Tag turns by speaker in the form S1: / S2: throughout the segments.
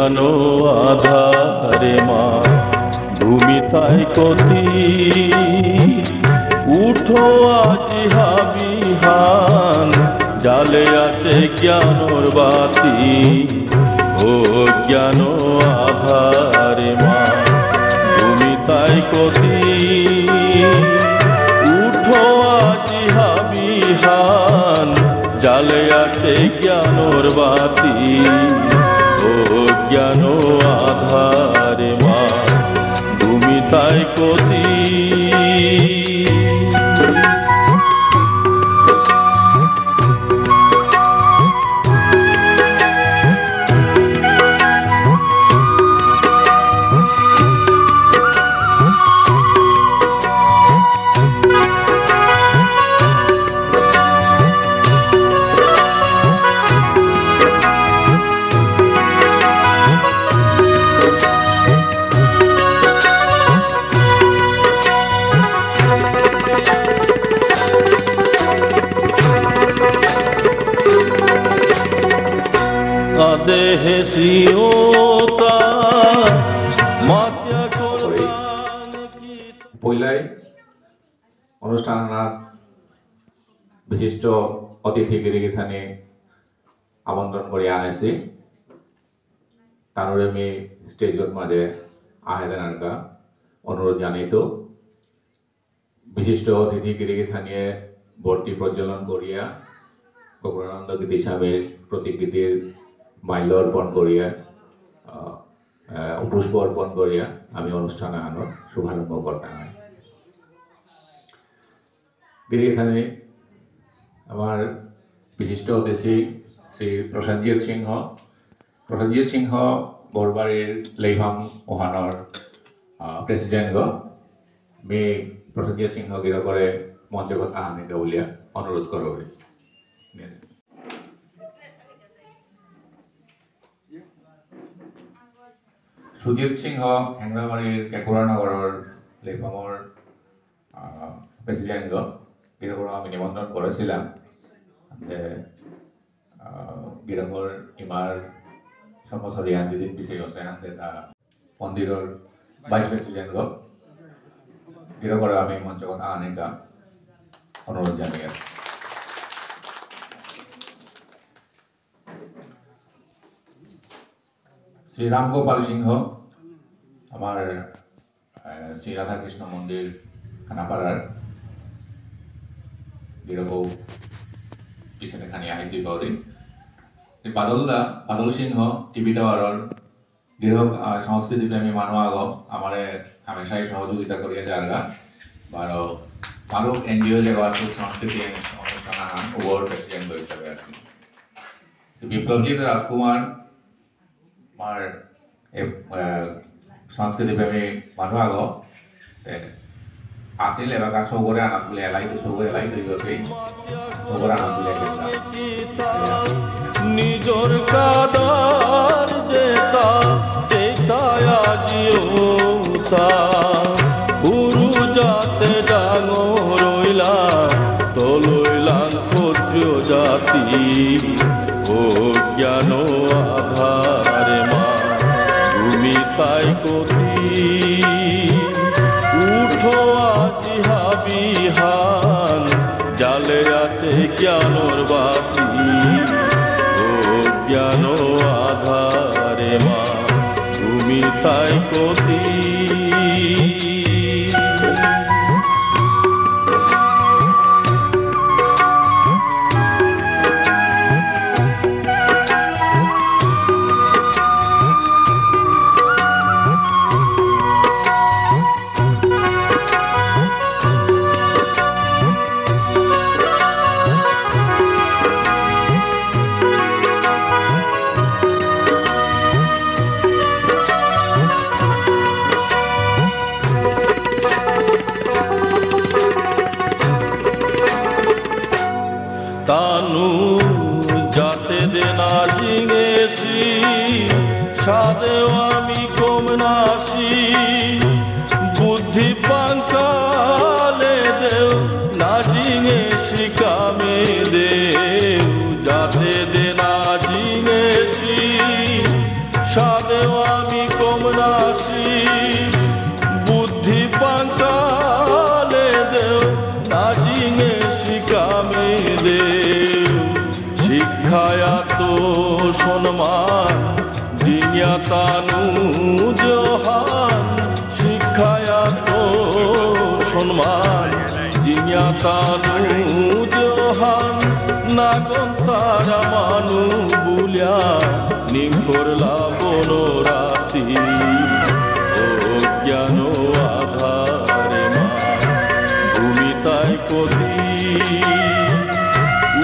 S1: জ্ঞান আধারে মা ভূমি তাই কতি উঠো আজি হাবিহান জালে আছে জ্ঞানর বাতি ও জ্ঞান আধারে মা ভূমি তাই কতি উঠো আজি হাবিহান জালে আছে জ্ঞানর বাতি ও জ্ঞান আধারে মা ভূমি তাই কতি দেহে সিওতা মাতিয়া করবান কি
S2: পইলাই অনুষ্ঠানত বিশিষ্ট অতিথি গিরিগিথানি আমন্ত্রণ করে আনাইছি তারপরে আমি স্টেজত মাঝে আহেদানারকা অনুরোধ জানাইতো বিশিষ্ট অতিথি গিরিগিথানিয়ে ভর্তি প্রজ্বলন করিয়া কপুরানন্দ গীতি সাহেবের প্রতিকৃতির মাল্য অর্পণ করিয়া পুষ্প অর্পণ করিয়া আমি অনুষ্ঠান আনার শুভারম্ভ করতে হয় গিরিগিথানে আমার বিশিষ্ট অতিথি শ্রী প্রসেনজিৎ সিংহ বৰবাৰীৰ লেইভাম মহানৰ প্রেসিডেন্ট মে প্রসেনজিৎ সিংহ গিরকরে মঞ্চগত আহানিকা বলিয়া অনুরোধ করবি সুজিত সিংহ হেংৰাবাৰীৰ কেঁকুৰানগৰৰ লেইভামৰ প্রেসিডেন্ট গিরকর আমি নিমন্ত্রণ করেছিলাম গিরকর ইমার সম্বছর দিন পিছিয়ে আছে হাতে তা মন্দিরের ভাইস প্রেসিডেন্ট গিরকর আমি মঞ্চগত আহানিকা অনুরোধ জানিয়ে শ্রী রামগোপাল সিংহ আমার শ্রী রাধাকৃষ্ণ মন্দির খানাপাড়ার গিরকৌ পিছনে খানি আহিতি গৌরী শ্রী বাদল সিংহ টিভি টাওয়ারর গিরক সংস্কৃতি প্রেমী মানুষ আগ আমার হামেশাই সহযোগিতা করিয়া যারগা বারো মালুক এনজিও যে সংস্কৃতি অনুষ্ঠান ওভার প্রেসিডেন্ট হিসাবে আছি বিপ্লবজিৎ রাজকুমার আমার সংস্কৃতি প্রেমী মানুষ আগ আসিল এলাকা সবরে আনাত বলে এলাইতো সবরে এলাইতো গেছে সবরে আনাত বলে
S1: নিজর কাদার যেতা তেতায়া জিওতা গুরু জাতে ডাঙর রইলা তলইলান ক্ষত্রিয় জাতি ও জ্ঞান আধারে মা তুমি তাই কতি উঠো আজি হাবিহান জালে আছে জ্ঞানর বাতি ও জ্ঞান আধারে মা তুমি তাই কতি তানু যাতে দেনা জিঙেছি সাদেও আমি কম নাসি বুদ্ধি পাঙ্কালে দেও না জিঙেছি কামে দেও যাতে দেনা জিঙেছি সাদে তানু জহান শিক্ষায়াত সম্মান জিয়া তানু জহান নাগন তারা মানু বুলিয়া নিখরলা বনরাতি অজ্ঞান আধারে মা ভূমিতায় কতি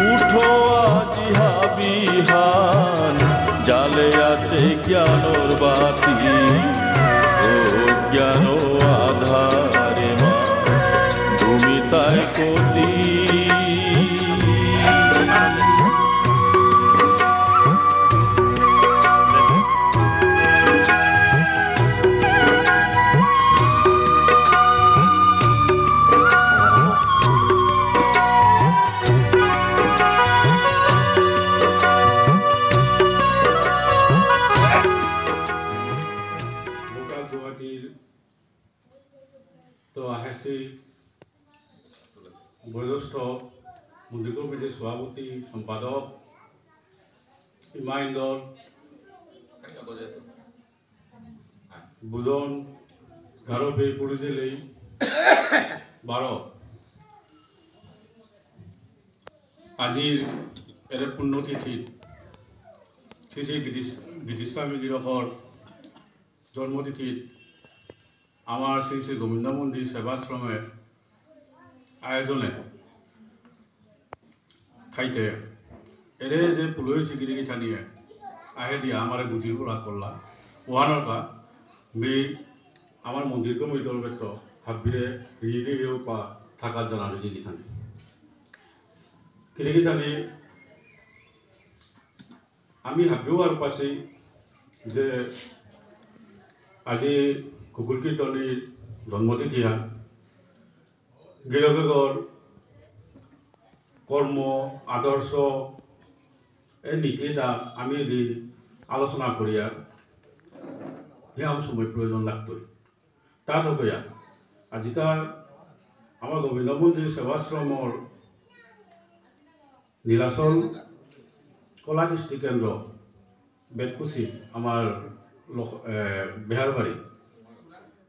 S1: উঠো আজি হাবিহান জালে আছে জ্ঞানর বাতি অজ্ঞান আধারে মা ভূমিতায় কতি
S3: বয়োজ্যেষ্ঠ মন্দিৰ কমিটিৰ সভাপতি সম্পাদক ইমাইন্দৰ বুজন গারবে পুরুজেলেই 12 আজিৰ এৰে পুণ্যতিথিত শ্ৰী শ্ৰী গীতিস্বামী গিৰকৰ জন্মতিথিত আমাৰ শ্ৰী শ্ৰী গোবিন্দ মন্দিৰ সেৱাশ্ৰমে আয়োজনে ঠাইতে এরে যে পুলই সিগিরি থানিয়ে আহে দিয়া আমার বুঝির পড়া করলা ওহানোর পা বে আমার মন্দির কমিটির বেত হাবিরে রিদি হেউ পা থাকার জানালে কিরিগি থানি আমি হাবিও আর পাশেই যে আজি কুকুল কীর্তনীর জন্মতিথি হান গিরগর কর্ম আদর্শ এই নীতিটা আমি যদি আলোচনা করি আর হিয়াম সময় প্রয়োজন লাগতই তা হইয়া আজিকার আমার গোবিন্দ মন্দির সেবাশ্রমর নীলাচল কলা কৃষ্টি কেন্দ্র বেতকুচি আমার বেহারবাড়ি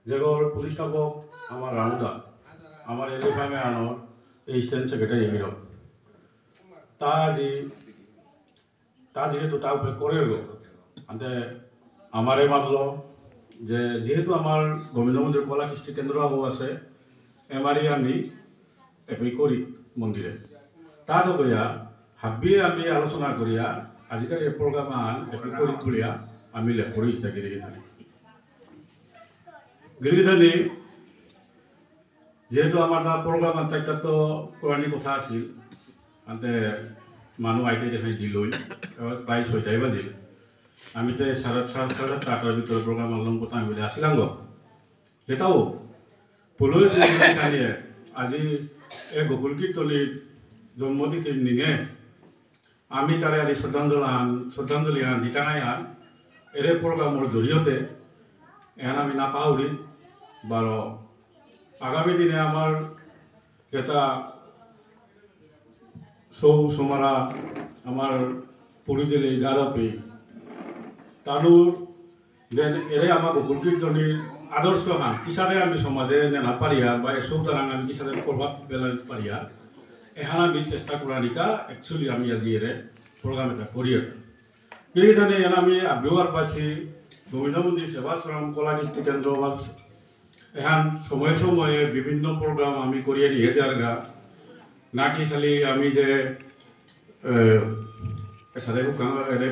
S3: যেগর প্রতিষ্ঠাপক আমার রানুদা আমার এলাকায় আনোর এসিস্ট্যান্ট সেক্রেটারি হিরো তা যেহেতু তা করে গো আনতে আমারে মাতল যে যেহেতু আমার গোবিন্দ মন্দির কলা কৃষ্টি কেন্দ্র আছে এমারি আমি এপি করি মন্দিরে তা তো কইয়া হাবিয়ে আমি আলোচনা করিয়া আজিকাল এই প্রোগ্রাম আন এপি করি তুলিয়া আমি লেপরি গিরিগিধানি গিরিগিধানি যেহেতু আমার না প্রোগ্রাম চারটা তো কোরআনী কথা আছিল আনতে মানুষ আইতে দেখাই দিলই প্রায় 6টায় বাজিল আমি তো সাড়ে 8টার ভিতরে প্রোগ্রাম আনলাম কথা আমি বলে আসিলাম গো যেটাও পুলিশ খানিয়ে আজি এই গোকুল কীর্তনীর জন্মতিথির নিগে আমি তারে আজি শ্রদ্ধাঞ্জলি আন দিটাঙাই আন এর প্রোগ্রামের জড়িয়তে এখন আমি না পাহরি বারো আগামী দিনে আমার যেটা সৌমারা আমার পুরুজেলে গারপে তানুর যেন এরে আমার গোকুল কীর্তনীর আদর্শ হান কিসারে আমি সমাজে নেনা পারিয়া বা এসব দ্বারা আমি কিসারে প্রভাব পেলার পারিয়া এখানে আমি চেষ্টা করা নিকা একচুয়ালি আমি আজি এরে প্রোগ্রাম এটা করি কিন্তু এখানে আমি ব্যবহার পাচ্ছি গোবিন্দ মন্দির সেবাশ্রম কলা কৃষ্টি কেন্দ্র বা এখন সময়ে সময়ে বিভিন্ন প্রোগ্রাম আমি করিয়ে নিয়ে যারগা নাকি খালি আমি যে সাথে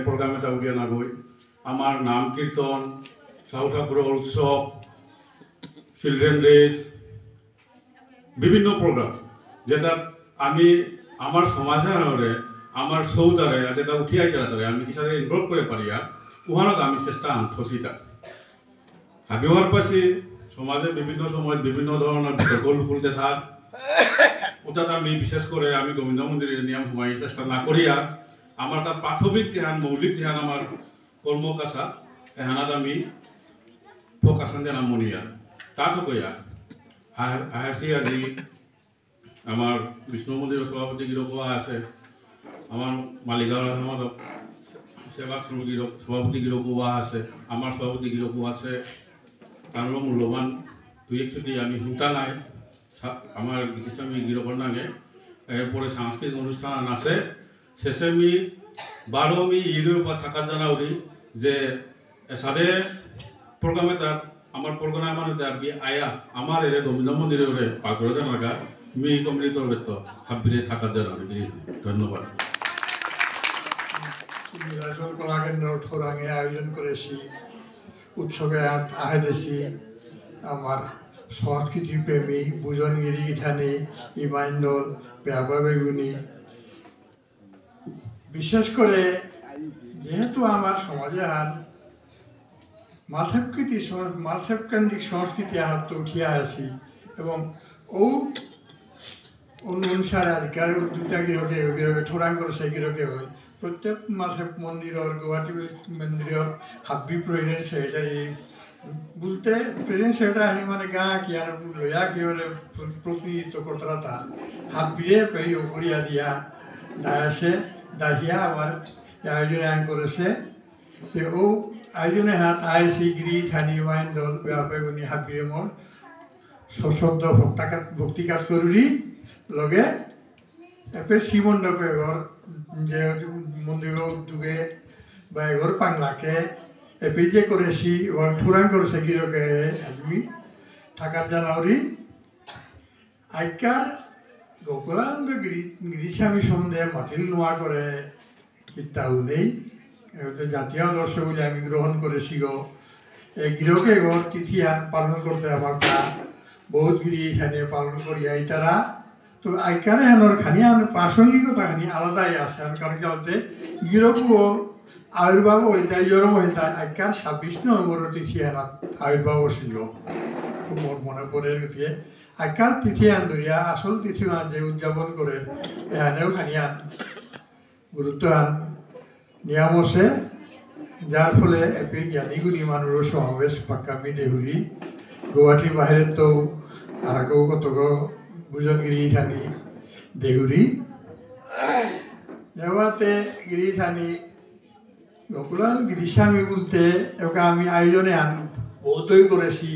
S3: প্রোগ্রাম এটা উঠিয়ে না গই আমার নাম কীর্তন সাহু ঠাকুরের উৎসব চিলড্রেন ডেজ বিভিন্ন প্রোগ্রাম যেটা আমি আমার সমাজে আমার সৌদারে যেটা উঠিয়াই তাড়াতাড়ি আমি কিছু ইনভলভ করে পারিয়া উহানত আমি চেষ্টা আনথসিতা ভাবিবার পাছি সমাজে বিভিন্ন সময় বিভিন্ন ধরনের বিতর্ক খুলতে থাক ওটাতে আমি বিশেষ করে আমি গোবিন্দ মন্দিরের নিয়ম সময় চেষ্টা না করিয়া আমার তার প্রাথমিক ধ্যান মৌলিক ধ্যান আমার কর্মকাছা এহানাত আমি ফোকাসান দেন মনিয়া তা তো কইয়া আহাসি আজি আমার বিষ্ণু মন্দিরের সভাপতি গিরোপা আছে আমার মালিগাঁওর আমার সভাপতিগিরকও আছে, আমার সভাপতিগিরকও আছে, তারও মূল্যবান দুই এক যদি আমি শুনতা নাই আমার ইসলামী গিরকর নামে। এরপরে সাংস্কৃতিক অনুষ্ঠান আছে শেষে আমি 12 আমি ইউরোপ বা থাকার জানাওরি যে সাড়ে প্রোগ্রামে তার আমার প্রোগ্রামে আমার আয়া আমার এর রবীন্দ্র মন্দিরে পাগড়ে জানাগা মি কমিউনিটি তরফ হাবিরে থাকার জানাওরি। ধন্যবাদ।
S4: নীলাচল কলাকেন্দ্র ঠোরাঙে আয়োজন করেছি উৎসবে আহেদেছি আমার সংস্কৃতি প্রেমী বুজনগিরি গিঠানি ইমাইন্দল বেহাবা বেগুনি। বিশেষ করে যেহেতু আমার সমাজে হান মালথেপকেন্দ্রিক সংস্কৃতি হাত উঠিয়া আছি এবং অনুসারে আজকাল দুটা গিরকে ঠোরাং করছে গিরকে হয় প্রত্যেক মালথেপ মন্দিরের গুয়াহাটি মন্দিরের হাব্বি প্রেসিডেন্ট সেক্রেটারি বলতে প্রেসিডেন্ট সেক্রেটারি মানে গা কি আর লয়া কি প্রতিনিধিত্ব করতারা তা হাব্বিরে পেই করিয়া দিয়া ডায়াসে ডাহিয়া আমার আয়োজনে আইন করেছে যে ও আয়োজনে হাত আইসি গিরি থানি ওয়াইন দল বেগুনি হাব্বিরে মোর সশব্দ ভক্তিকাত করি লগে এপে শ্রীমণ্ডপে ঘর যে মন্দির উদ্যোগে বা এঘর পাংলাকে এপে যে করেছি ঠুরাং করেছে গিরকে আমি থাকার জানাওরি আইকার গোকুলানন্দ গিরিস্বামী সম্বন্ধে মাতিল নোয়া করে কিতাও নেই জাতীয় আদর্শ বলে আমি গ্রহণ করেছি গো। এই গিরকে ঘর তিথি পালন করতে আমার বহুত গিরি এখানে পালন করিয়া তারা তো আইকারে হেনর খানি প্রাসঙ্গিকতা খানি আলাদাই আছে কারণ কি গিরকু আবির্ভাব হইতা জরম হইতা আইকার 26 নম্বর তিথি হেনাত আবির্ভাব ছিল মোর মনে পড়ে গতিকে আইকার তিথি আন্দরিয়া আসল তিথি যে উদযাপন করে এখানেও খানি গুরুত্ব নিয়ম আছে যার ফলে এপি জ্ঞানীগুণী মানুষের সমাবেশ পাক্কামি দেহুরি গুয়াহাটির বাহিরে তো আর কেউ কত বুজনগিরি থানি দেহুরি যাওয়াতে গিরি থানি গোকুলান গিরিস্বামী বলতে ওকে আমি আয়োজনে বহুতই করেছি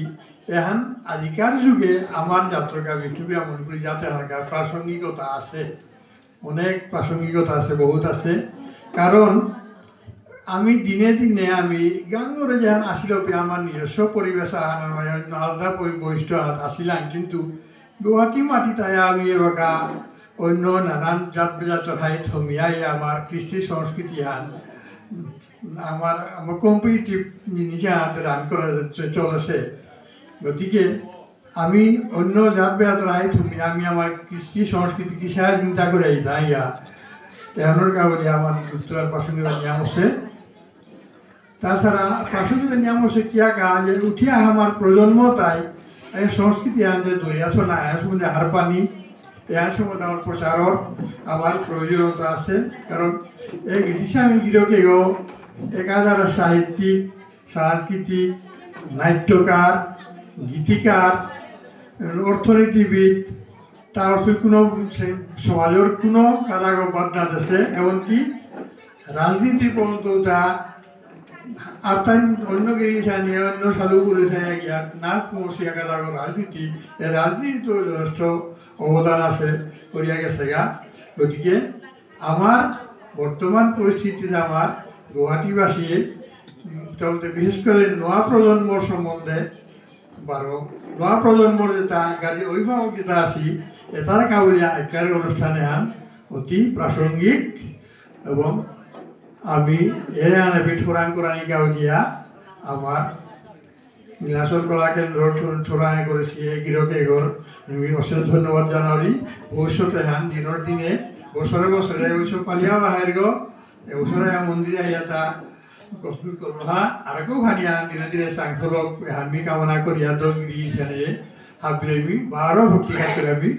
S4: এখন আজিকার যুগে আমার যাত্রকা ভিক্টোরিয়া মণিপুরি যাতে হারকার প্রাসঙ্গিকতা আছে, অনেক প্রাসঙ্গিকতা আছে, বহুত আছে। কারণ আমি দিনে দিনে আমি গান করে যেন আসিল আমার নিজস্ব পরিবেশ আলাদা বৈশিষ্ট্য আসিলাম, কিন্তু গুয়াহাটি মাটিতে আমি এবাকা অন্য নানান জাত বেজাতর হাই থমিয়াই আমার কৃষ্টি সংস্কৃতি আমার কম্পিটিটিভ জিনিস রান করা চলেছে। গতিকে আমি অন্য জাত বেজাতর হাই থমিয়া আমি আমার কৃষ্টি সংস্কৃতি কিসায় চিন্তা করে ইয়া এমন কাবলি আমার উত্তর প্রাসঙ্গিক নিয়ম আছে। তাছাড়া প্রাসঙ্গিক নিয়ম আছে কিয়া কা যে উঠিয়া আমার প্রজন্ম তাই এই সংস্কৃতি যে দরিয়াছ না এর সম্বন্ধে হার পানি এর সম্বন্ধে আমার প্রচারর আমার প্রয়োজনীয়তা আছে। কারণ এই গীতিস্বামী গিরকে একাধারে সাহিত্যিক, সাংস্কৃতিক, নাট্যকার, গীতিকার, অর্থনীতিবিদ, তার কোনো সমাজের কোনো কাদা বাদ না দিছে, এমনকি রাজনীতি পর্যন্ত তা আর তাই অন্য গিয়ে নিয়ে অন্য সাধু করেছে না সমস্যা কাদা রাজনীতি রাজনীতি যথেষ্ট অবদান আছে করিয়া গেছে গা। গতিকে আমার বর্তমান পরিস্থিতিতে আমার গুয়াহাটিবাসী চলতে বিশেষ করে নয়া প্রজন্মর সম্বন্ধে নয়া প্রজন্মর যেটা গাড়ি অভিভাবক যেটা আছি এটার কাবলিয়া একারের অনুষ্ঠানে অতি প্রাসঙ্গিক এবং আমি এর আনে ঠোরাং কোরআনী কাউলিয়া আমার নীলাচল কলা কেন্দ্র ঠোরাঙে করেছি এই গিরকে ঘর আমি অশেষ ধন্যবাদ জানালি। ভবিষ্যতে দিনের দিনে বছরে বছরে ওইসব পালিয়া বাহার গো এবছরে মন্দিরে আইয়াতা কসুর করলো আর কেউ খানিয়া দিনে দিনে সাংসলক হানবি কামনা করিয়া দগি সেনে হাবি 12 ভক্তি খাত করে আমি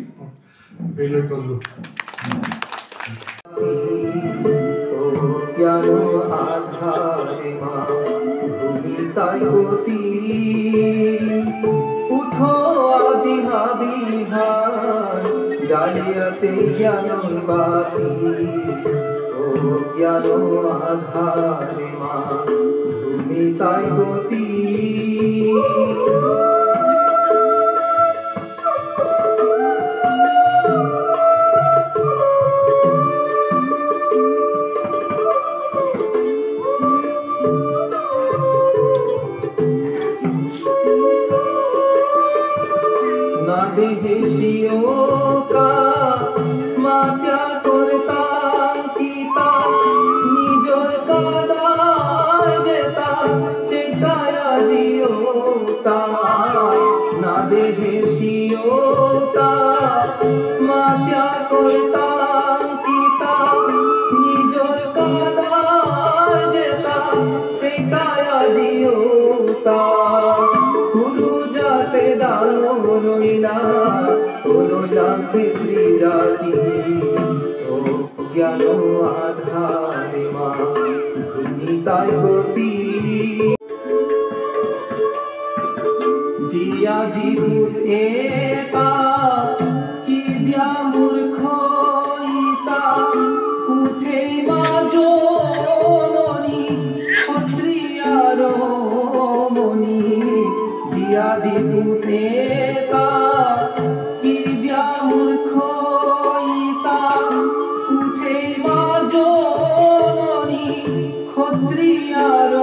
S4: বেলই করলো।
S5: উঠো আজি হাবিহার জ্বালিয়াছে জ্ঞানর বাতি, ও জ্ঞান আধারে মা তুমি তাই গতি না দেহে শিওকা মাত্য়া করতা কিতা নিজর কাদায় যেতা চেতায়া জিওতা না দেহে শিওকা মাত্য়া করতা কিতা নিজর কাদায় যেতা চেতায়া জিওতা গুরু যাতে দানো রইলা কোনো যাতে জাতি ও জ্ঞান আধারে মা তুমি তাই গতি জিয়া জীবুত একা কি দিয়া মূর্খ ইতা উঠে মা জননী ক্ষত্রিয়ার মণি জিয়া জীবুত একা কি দিয়া মূর্খ ইতা উঠে মা জননী ক্ষত্রিয়ার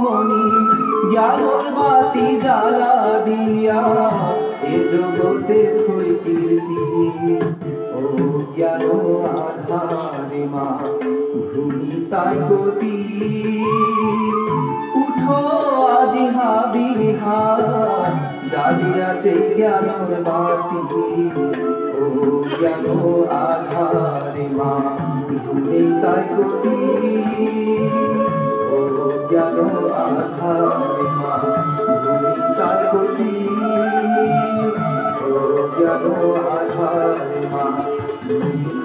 S5: মণি জ্ঞানর বাতি জ্বালা দিয়া এ জগতে থই কীর্তি ও জ্ঞান আধারে মা ভূমি তাই গতি উঠো আজি হাবিহার জ্বালিয়াছে জ্ঞানর বাতি ও জ্ঞান আধারে মা ভূমি তাই গতি ও জ্ঞান আধারে মা ভূমি তাই গতি ও জ্ঞান আধারে মা ভূমি